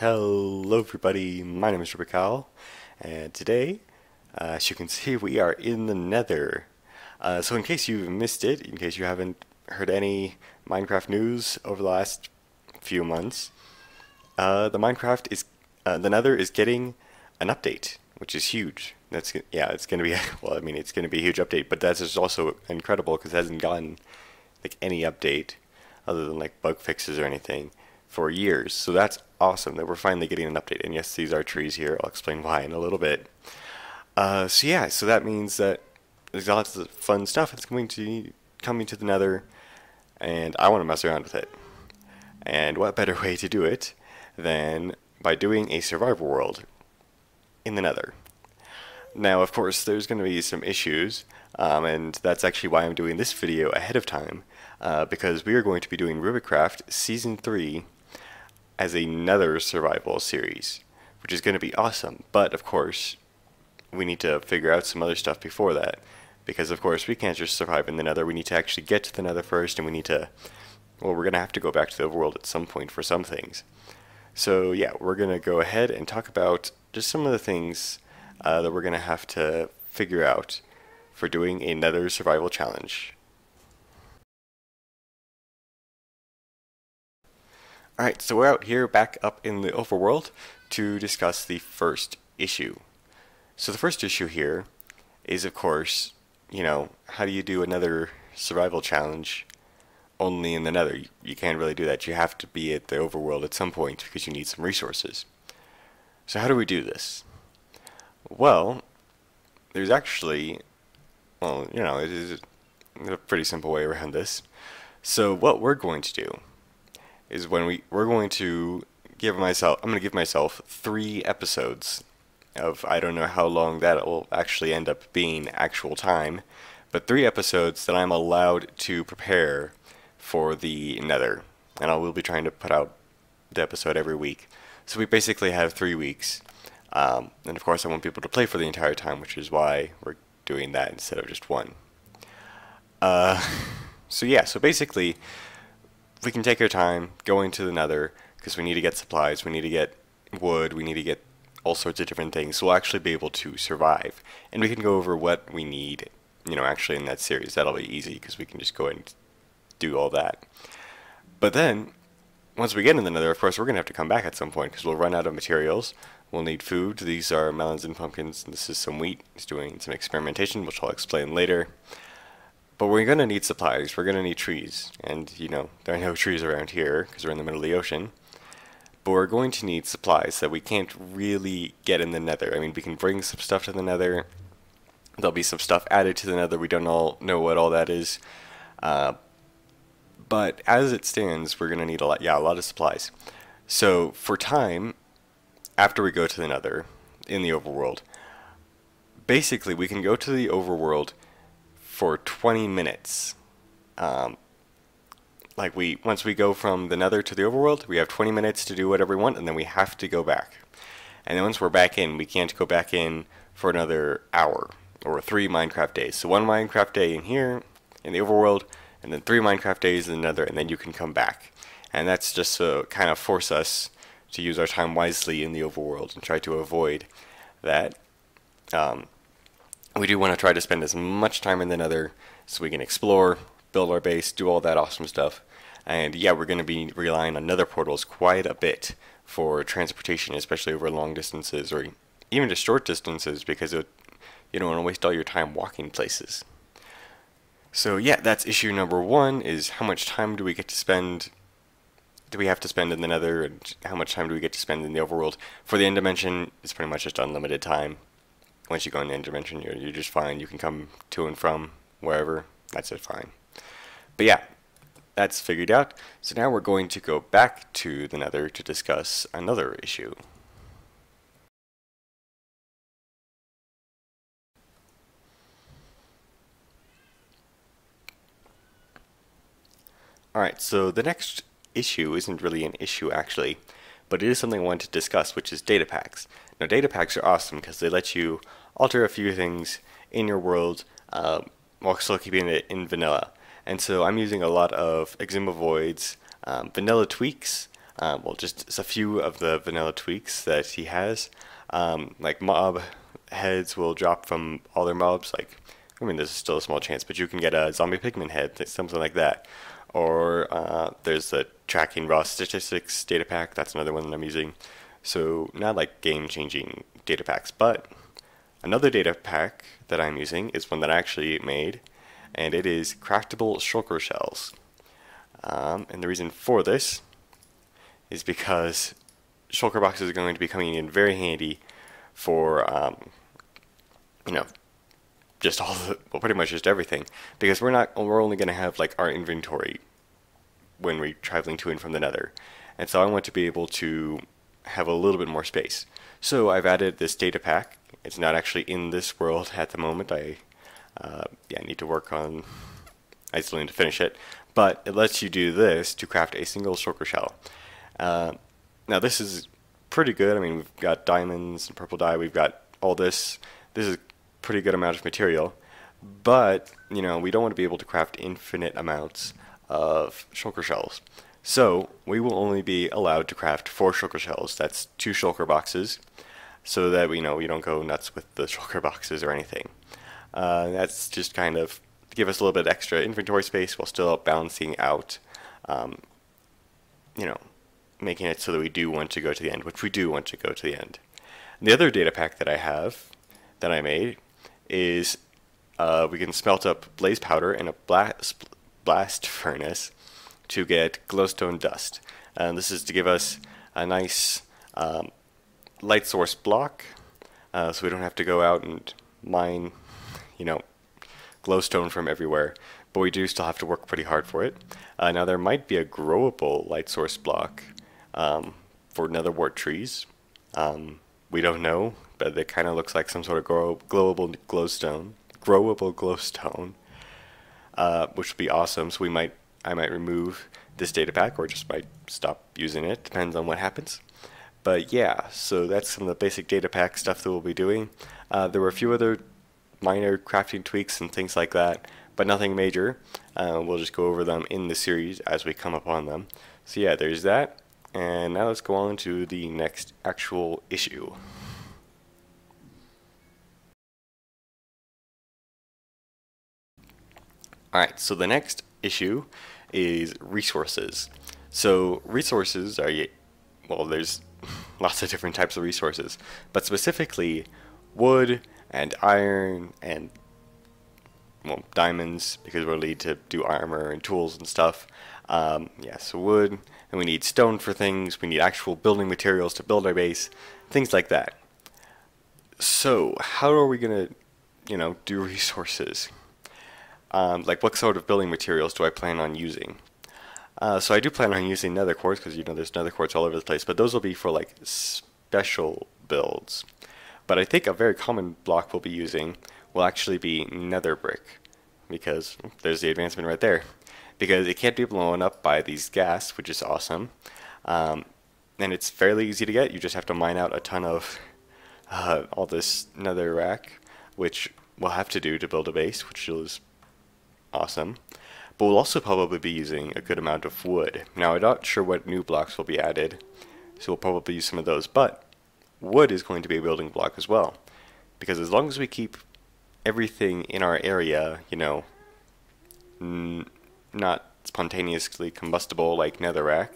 Hello everybody, my name is RubikCraft, and today, as you can see, we are in the Nether. So in case you've missed it, in case you haven't heard any Minecraft news over the last few months, the Nether is getting an update, which is huge. It's gonna be it's gonna be a huge update, but that's just also incredible because it hasn't gotten like any update other than like bug fixes or anything for years. So that's awesome that we're finally getting an update. And yes, these are trees here. I'll explain why in a little bit. So that means that there's lots of fun stuff that's coming to the Nether, and I want to mess around with it. And what better way to do it than by doing a survival world in the Nether? Now, of course, there's going to be some issues, and that's actually why I'm doing this video ahead of time, because we are going to be doing RubikCraft Season 3 as a Nether Survival series, which is going to be awesome. But, of course, we need to figure out some other stuff before that, because, of course, we can't just survive in the Nether. We need to actually get to the Nether first, and we're going to have to go back to the overworld at some point for some things. So, yeah, we're going to go ahead and talk about just some of the things that we're going to have to figure out for doing a Nether Survival Challenge. Alright, so we're out here back up in the overworld to discuss the first issue. So the first issue here is, of course, how do you do another survival challenge only in the Nether? You can't really do that. You have to be at the overworld at some point because you need some resources. So how do we do this? Well, there's actually, it is a pretty simple way around this. So what we're going to do is we're going to I'm going to give myself 3 episodes of, I don't know how long that will actually end up being actual time, but 3 episodes that I'm allowed to prepare for the Nether. And I will be trying to put out the episode every week. So we basically have 3 weeks. And of course I want people to play for the entire time, which is why we're doing that instead of just 1. So basically, we can take our time going to the Nether because we need to get supplies, we need to get wood, we need to get all sorts of different things. So we'll actually be able to survive, and we can go over what we need, actually in that series. That'll be easy because we can just go and do all that. But then, once we get in the Nether, of course, we're going to have to come back at some point because we'll run out of materials. We'll need food. These are melons and pumpkins, and this is some wheat. He's doing some experimentation, which I'll explain later. But we're going to need supplies, we're going to need trees, and there are no trees around here because we're in the middle of the ocean. But we're going to need supplies that we can't really get in the Nether. I mean, we can bring some stuff to the Nether, there'll be some stuff added to the Nether, we don't all know what all that is. But as it stands, we're going to need a lot of supplies. So for time, after we go to the Nether, in the overworld, basically we can go to the overworld for 20 minutes. Once we go from the Nether to the overworld, we have 20 minutes to do whatever we want, and then we have to go back. And then once we're back in, we can't go back in for another hour, or 3 Minecraft days. So 1 Minecraft day in here, in the overworld, and then 3 Minecraft days in the Nether, and then you can come back. And that's just to kind of force us to use our time wisely in the overworld and try to avoid that. We do want to try to spend as much time in the Nether so we can explore, build our base, do all that awesome stuff. And yeah, we're going to be relying on Nether portals quite a bit for transportation, especially over long distances or even just short distances, because you don't want to waste all your time walking places. So yeah, that's issue number 1, is how much time do we have to spend in the Nether, and how much time do we get to spend in the overworld. For the end dimension, it's pretty much just unlimited time. Once you go in the end dimension, you're just fine. You can come to and from wherever. That's just fine. But yeah, that's figured out. So now we're going to go back to the Nether to discuss another issue. Alright, so the next issue isn't really an issue actually, but it is something I want to discuss, which is data packs. Now, data packs are awesome because they let you alter a few things in your world while still keeping it in vanilla. And so I'm using a lot of Exima Voids, vanilla tweaks, well, just a few of the vanilla tweaks that he has. Like mob heads will drop from all their mobs. Like, I mean, there's still a small chance, but you can get a zombie pigman head, something like that. Or there's the tracking raw statistics data pack. That's another one that I'm using. So not like game-changing data packs, but another data pack that I'm using is one that I actually made, and it is craftable shulker shells. And the reason for this is because shulker boxes are going to be coming in very handy for, you know, just all the, well, pretty much just everything. Because we're only going to have like our inventory when we're traveling to and from the Nether. And so I want to be able to have a little bit more space. So I've added this data pack. It's not actually in this world at the moment. I need to work on, I still need to finish it. But it lets you do this to craft a single shulker shell. Now this is pretty good. I mean, we've got diamonds and purple dye. We've got all this. This is a pretty good amount of material. But, you know, we don't want to be able to craft infinite amounts of shulker shells. So we will only be allowed to craft 4 shulker shells. That's 2 shulker boxes, so that we don't go nuts with the shulker boxes or anything. That's just kind of to give us a little bit extra inventory space while still balancing out, making it so that we do want to go to the end, which we do want to go to the end. The other data pack that I made, is we can smelt up blaze powder in a blast furnace to get glowstone dust. And this is to give us a nice light source block, so we don't have to go out and mine, glowstone from everywhere. But we do still have to work pretty hard for it. Now there might be a growable light source block for nether wart trees. We don't know, but it kind of looks like some sort of growable glowstone, which would be awesome. So I might remove this data pack, or just might stop using it. Depends on what happens. But yeah, so that's some of the basic data pack stuff that we'll be doing. There were a few other minor crafting tweaks and things like that, but nothing major. We'll just go over them in the series as we come upon them. So yeah, there's that. And now let's go on to the next actual issue. Alright, so the next issue is resources. So resources are, well, there's lots of different types of resources, but specifically wood and iron and, well, diamonds, because we'll need to do armor and tools and stuff. So wood, and we need stone for things, we need actual building materials to build our base, things like that. So how are we gonna, do resources? Like what sort of building materials do I plan on using? So I do plan on using nether quartz, because there's nether quartz all over the place, but those will be for like special builds. But I think a very common block we'll be using will actually be nether brick, because there's the advancement right there. Because it can't be blown up by these gas, which is awesome. And it's fairly easy to get. You just have to mine out a ton of all this nether rack, which we'll have to do to build a base, which is awesome. But we'll also probably be using a good amount of wood. Now, I'm not sure what new blocks will be added, so we'll probably use some of those. But wood is going to be a building block as well. Because as long as we keep everything in our area, not spontaneously combustible like netherrack,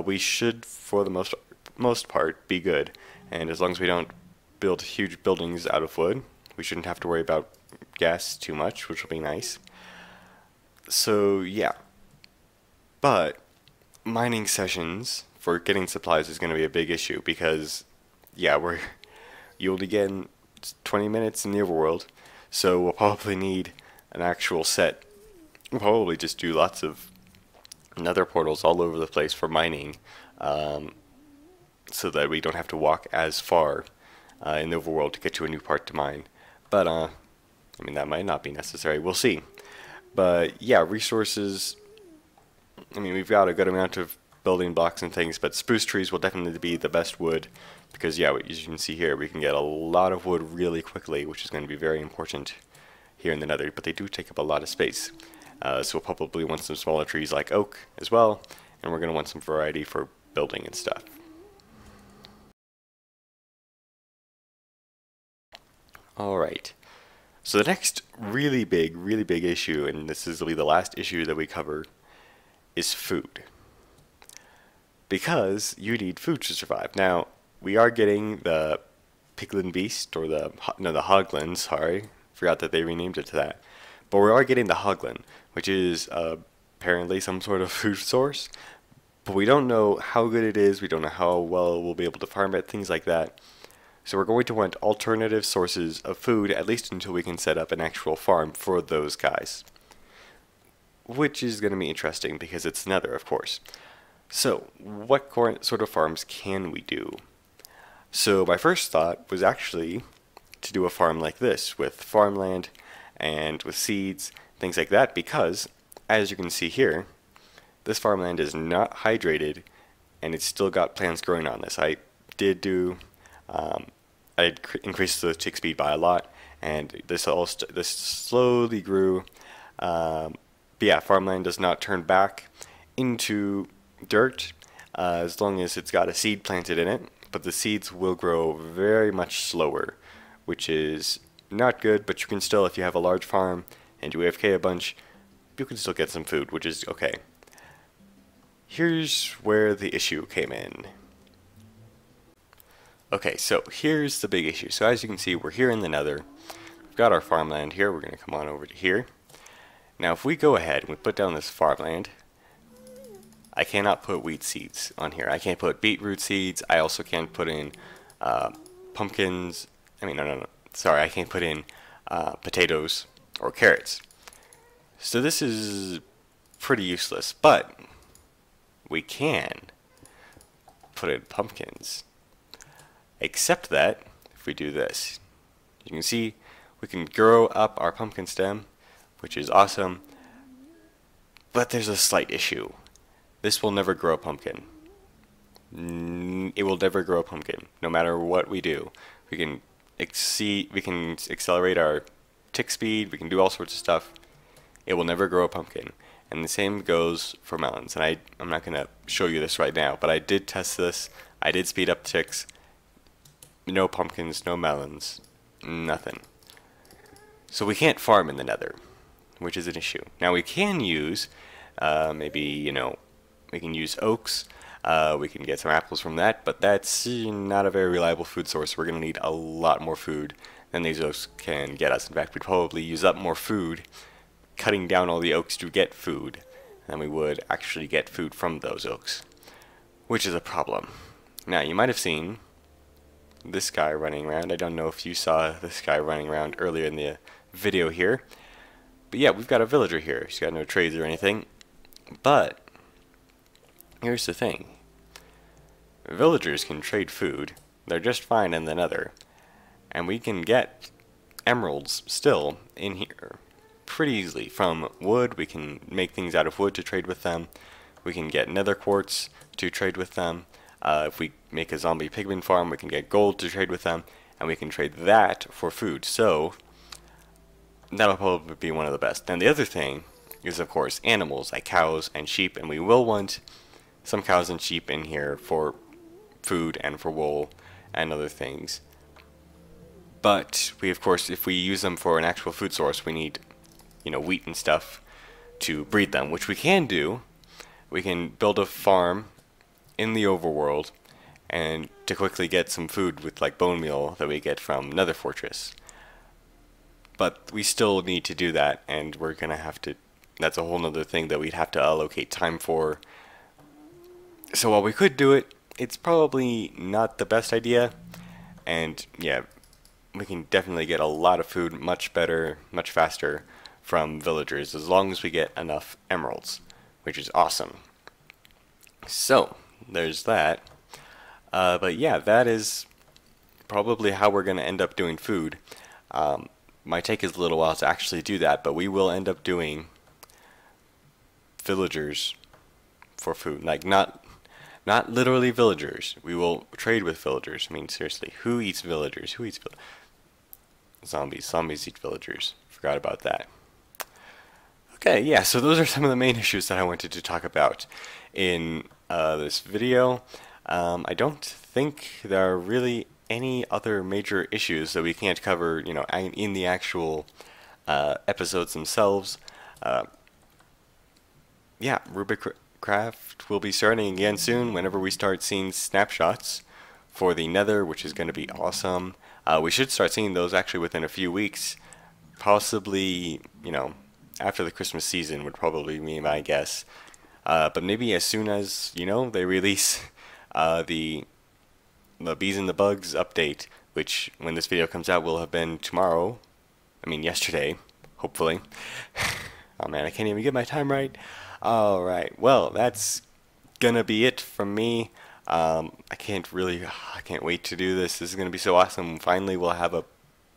we should, for the most part, be good. And as long as we don't build huge buildings out of wood, we shouldn't have to worry about gas too much, which will be nice. So yeah, but mining sessions for getting supplies is going to be a big issue, because you only get 20 minutes in the overworld, so we'll probably need an actual set. We'll probably just do lots of nether portals all over the place for mining, so that we don't have to walk as far in the overworld to get to a new part to mine. But that might not be necessary. We'll see. But yeah, resources. We've got a good amount of building blocks and things, but spruce trees will definitely be the best wood, because as you can see here, we can get a lot of wood really quickly, which is going to be very important here in the Nether. But they do take up a lot of space. So we'll probably want some smaller trees like oak as well, and we're going to want some variety for building and stuff. Alright, so the next really big issue, and this will be the last issue that we cover, is food. Because you need food to survive. Now, we are getting the Piglin Beast, or the Hoglin, sorry, forgot that they renamed it to that. But we are getting the Hoglin, which is apparently some sort of food source. But we don't know how good it is, we don't know how well we'll be able to farm it, things like that. So we're going to want alternative sources of food, at least until we can set up an actual farm for those guys. Which is going to be interesting, because it's Nether, of course. So, what sort of farms can we do? So my first thought was actually to do a farm like this, with farmland and with seeds, things like that, because, as you can see here, this farmland is not hydrated, and it's still got plants growing on this. I did do... I increased the tick speed by a lot, and this slowly grew. But yeah, farmland does not turn back into dirt as long as it's got a seed planted in it, but the seeds will grow very much slower, which is not good, but you can still, if you have a large farm and you AFK a bunch, you can still get some food, which is okay. Here's where the issue came in. Okay, so here's the big issue. So as you can see, we're here in the Nether. We've got our farmland here. We're going to come on over to here. Now, if we go ahead and we put down this farmland, I cannot put wheat seeds on here. I can't put beetroot seeds. I also can't put in pumpkins. No. Sorry, I can't put in potatoes or carrots. So this is pretty useless, but we can put in pumpkins. Except that, if we do this, you can see we can grow up our pumpkin stem, which is awesome, but there's a slight issue. This will never grow a pumpkin. It will never grow a pumpkin, no matter what we do. We can accelerate our tick speed, we can do all sorts of stuff. It will never grow a pumpkin. And the same goes for melons. And I'm not going to show you this right now, but I did test this. I did speed up ticks. No pumpkins, no melons, nothing. So we can't farm in the Nether, which is an issue. Now we can use, maybe, we can use oaks. We can get some apples from that, but that's not a very reliable food source. We're going to need a lot more food than these oaks can get us. In fact, we'd probably use up more food cutting down all the oaks to get food than we would actually get food from those oaks, which is a problem. Now, you might have seen this guy running around. I don't know if you saw this guy running around earlier in the video here. But yeah, we've got a villager here. He's got no trades or anything. But here's the thing. Villagers can trade food. They're just fine in the Nether. And we can get emeralds still in here pretty easily. From wood, we can make things out of wood to trade with them. We can get nether quartz to trade with them. If we make a zombie pigman farm, we can get gold to trade with them, and we can trade that for food. So that'll probably be one of the best. And the other thing is, of course, animals like cows and sheep, and we will want some cows and sheep in here for food and for wool and other things. But we, of course, if we use them for an actual food source, we need, wheat and stuff to breed them, which we can do. We can build a farm in the overworld and to quickly get some food with like bone meal that we get from Nether Fortress. But we still need to do that, and we're gonna have to, that's a whole nother thing that we'd have to allocate time for. So while we could do it, it's probably not the best idea, and yeah, we can definitely get a lot of food much better, much faster from villagers as long as we get enough emeralds, which is awesome. So there's that. But yeah, that is probably how we're going to end up doing food. Might take us a little while to actually do that, but we will end up doing villagers for food. Like, not literally villagers. We will trade with villagers. I mean, seriously, who eats villagers? Who eats villagers? Zombies. Zombies eat villagers. Forgot about that. Okay, yeah, so those are some of the main issues that I wanted to talk about in this video. I don't think there are really any other major issues that we can't cover, in the actual episodes themselves. Uh, yeah, RubikCraft will be starting again soon whenever we start seeing snapshots for the Nether, which is going to be awesome. We should start seeing those actually within a few weeks, possibly, after the Christmas season would probably be my guess. But maybe as soon as, they release the Bees and the Bugs update, which when this video comes out will have been tomorrow. I mean yesterday, hopefully. Oh man, I can't even get my time right. Alright, well, that's gonna be it from me. I can't wait to do this. This is gonna be so awesome. Finally, we'll have a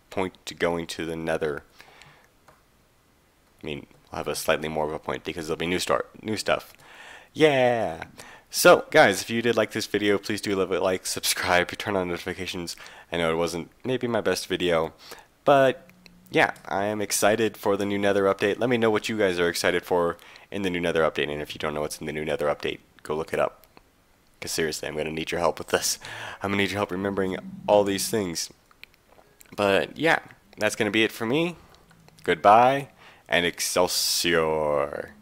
point to going to the Nether. I mean, we'll have a slightly more of a point because there'll be new stuff. Yeah! So, guys, if you did like this video, please do leave a like, subscribe, turn on notifications. I know it wasn't maybe my best video, but yeah, I am excited for the new Nether update. Let me know what you guys are excited for in the new Nether update, and if you don't know what's in the new Nether update, go look it up. Because seriously, I'm going to need your help with this. I'm going to need your help remembering all these things. But yeah, that's going to be it for me. Goodbye, and Excelsior!